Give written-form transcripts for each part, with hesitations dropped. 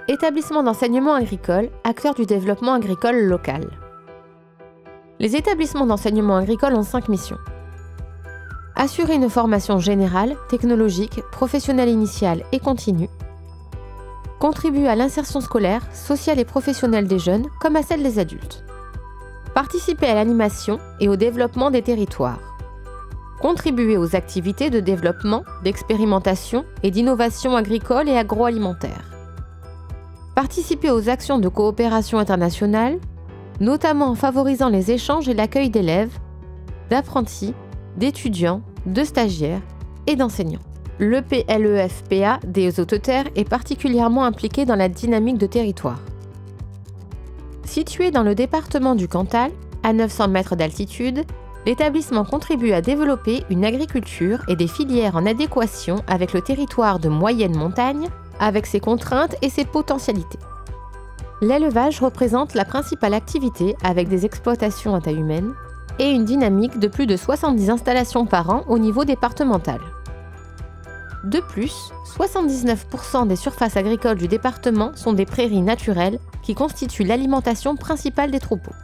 Établissements d'enseignement agricole, acteurs du développement agricole local. Les établissements d'enseignement agricole ont 5 missions. Assurer une formation générale, technologique, professionnelle initiale et continue. Contribuer à l'insertion scolaire, sociale et professionnelle des jeunes comme à celle des adultes. Participer à l'animation et au développement des territoires. Contribuer aux activités de développement, d'expérimentation et d'innovation agricole et agroalimentaire. Participer aux actions de coopération internationale, notamment en favorisant les échanges et l'accueil d'élèves, d'apprentis, d'étudiants, de stagiaires et d'enseignants. Le PLEFPA des Hautes-Terres est particulièrement impliqué dans la dynamique de territoire. Situé dans le département du Cantal, à 900 mètres d'altitude, l'établissement contribue à développer une agriculture et des filières en adéquation avec le territoire de moyenne montagne, avec ses contraintes et ses potentialités. L'élevage représente la principale activité avec des exploitations à taille humaine et une dynamique de plus de 70 installations par an au niveau départemental. De plus, 79% des surfaces agricoles du département sont des prairies naturelles qui constituent l'alimentation principale des troupeaux.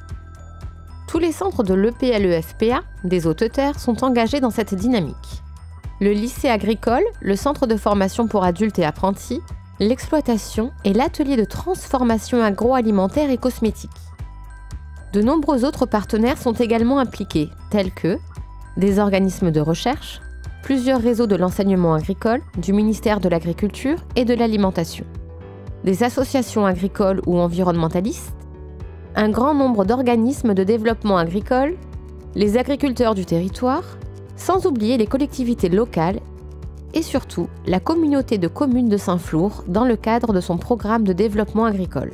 Tous les centres de l'EPLEFPA des Hautes-Terres sont engagés dans cette dynamique. Le lycée agricole, le centre de formation pour adultes et apprentis, l'exploitation et l'atelier de transformation agroalimentaire et cosmétique. De nombreux autres partenaires sont également impliqués, tels que des organismes de recherche, plusieurs réseaux de l'enseignement agricole, du ministère de l'Agriculture et de l'Alimentation, des associations agricoles ou environnementalistes, un grand nombre d'organismes de développement agricole, les agriculteurs du territoire, sans oublier les collectivités locales et surtout la communauté de communes de Saint-Flour dans le cadre de son programme de développement agricole.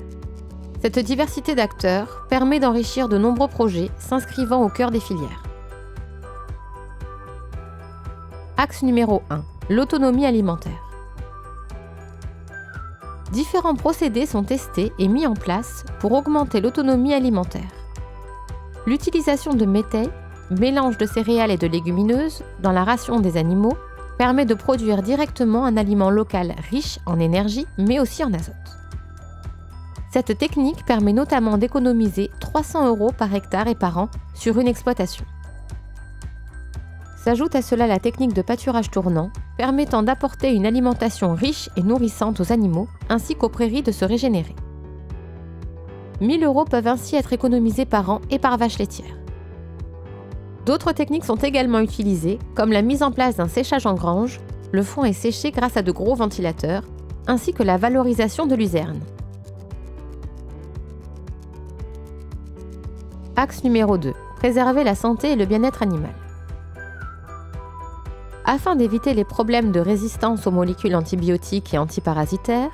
Cette diversité d'acteurs permet d'enrichir de nombreux projets s'inscrivant au cœur des filières. Axe numéro 1. L'autonomie alimentaire. Différents procédés sont testés et mis en place pour augmenter l'autonomie alimentaire. L'utilisation de métails, mélange de céréales et de légumineuses, dans la ration des animaux, permet de produire directement un aliment local riche en énergie, mais aussi en azote. Cette technique permet notamment d'économiser 300 € par hectare et par an sur une exploitation. S'ajoute à cela la technique de pâturage tournant, permettant d'apporter une alimentation riche et nourrissante aux animaux, ainsi qu'aux prairies de se régénérer. 1 000 € peuvent ainsi être économisés par an et par vache laitière. D'autres techniques sont également utilisées, comme la mise en place d'un séchage en grange, le foin est séché grâce à de gros ventilateurs, ainsi que la valorisation de luzerne. Axe numéro 2. Préserver la santé et le bien-être animal. Afin d'éviter les problèmes de résistance aux molécules antibiotiques et antiparasitaires,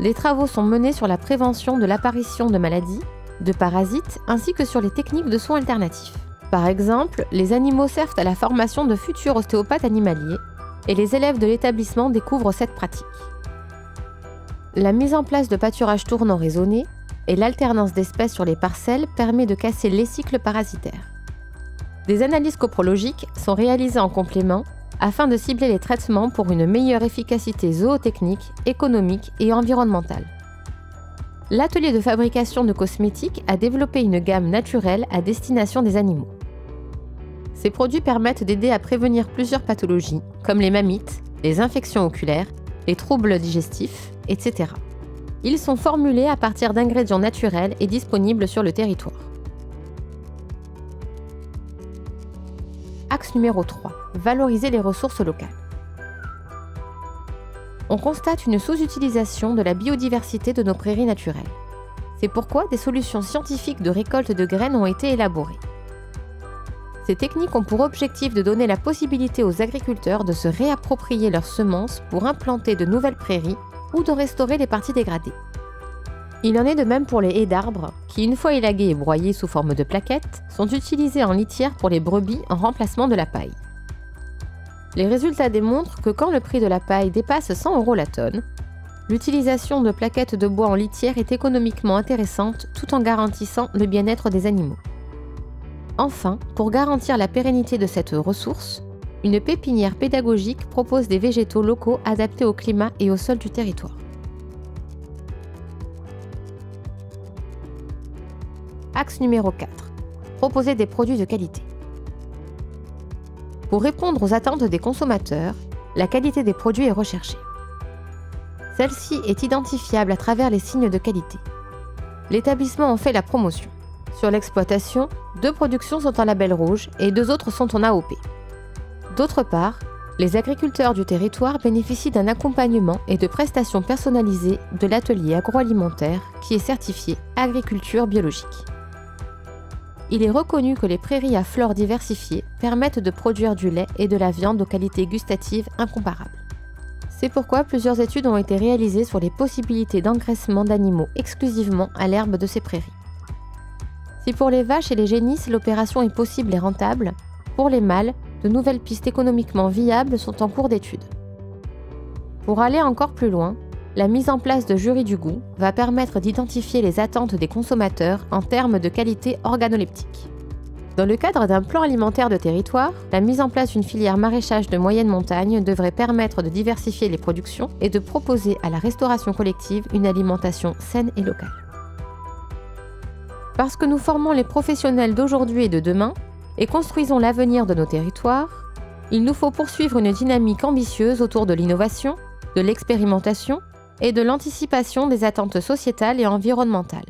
les travaux sont menés sur la prévention de l'apparition de maladies, de parasites, ainsi que sur les techniques de soins alternatifs. Par exemple, les animaux servent à la formation de futurs ostéopathes animaliers et les élèves de l'établissement découvrent cette pratique. La mise en place de pâturage tournant raisonné et l'alternance d'espèces sur les parcelles permet de casser les cycles parasitaires. Des analyses coprologiques sont réalisées en complément afin de cibler les traitements pour une meilleure efficacité zootechnique, économique et environnementale. L'atelier de fabrication de cosmétiques a développé une gamme naturelle à destination des animaux. Ces produits permettent d'aider à prévenir plusieurs pathologies, comme les mammites, les infections oculaires, les troubles digestifs, etc. Ils sont formulés à partir d'ingrédients naturels et disponibles sur le territoire. Axe numéro 3. Valoriser les ressources locales. On constate une sous-utilisation de la biodiversité de nos prairies naturelles. C'est pourquoi des solutions scientifiques de récolte de graines ont été élaborées. Ces techniques ont pour objectif de donner la possibilité aux agriculteurs de se réapproprier leurs semences pour implanter de nouvelles prairies ou de restaurer les parties dégradées. Il en est de même pour les haies d'arbres, qui une fois élaguées et broyées sous forme de plaquettes, sont utilisées en litière pour les brebis en remplacement de la paille. Les résultats démontrent que quand le prix de la paille dépasse 100 € la tonne, l'utilisation de plaquettes de bois en litière est économiquement intéressante tout en garantissant le bien-être des animaux. Enfin, pour garantir la pérennité de cette ressource, une pépinière pédagogique propose des végétaux locaux adaptés au climat et au sol du territoire. Axe numéro 4. Proposer des produits de qualité. Pour répondre aux attentes des consommateurs, la qualité des produits est recherchée. Celle-ci est identifiable à travers les signes de qualité. L'établissement en fait la promotion. Sur l'exploitation, 2 productions sont en label rouge et 2 autres sont en AOP. D'autre part, les agriculteurs du territoire bénéficient d'un accompagnement et de prestations personnalisées de l'atelier agroalimentaire qui est certifié agriculture biologique. Il est reconnu que les prairies à flore diversifiées permettent de produire du lait et de la viande aux qualités gustatives incomparables. C'est pourquoi plusieurs études ont été réalisées sur les possibilités d'engraissement d'animaux exclusivement à l'herbe de ces prairies. Si pour les vaches et les génisses l'opération est possible et rentable, pour les mâles, de nouvelles pistes économiquement viables sont en cours d'étude. Pour aller encore plus loin, la mise en place de jurys du goût va permettre d'identifier les attentes des consommateurs en termes de qualité organoleptique. Dans le cadre d'un plan alimentaire de territoire, la mise en place d'une filière maraîchage de moyenne montagne devrait permettre de diversifier les productions et de proposer à la restauration collective une alimentation saine et locale. Parce que nous formons les professionnels d'aujourd'hui et de demain et construisons l'avenir de nos territoires, il nous faut poursuivre une dynamique ambitieuse autour de l'innovation, de l'expérimentation et de l'anticipation des attentes sociétales et environnementales.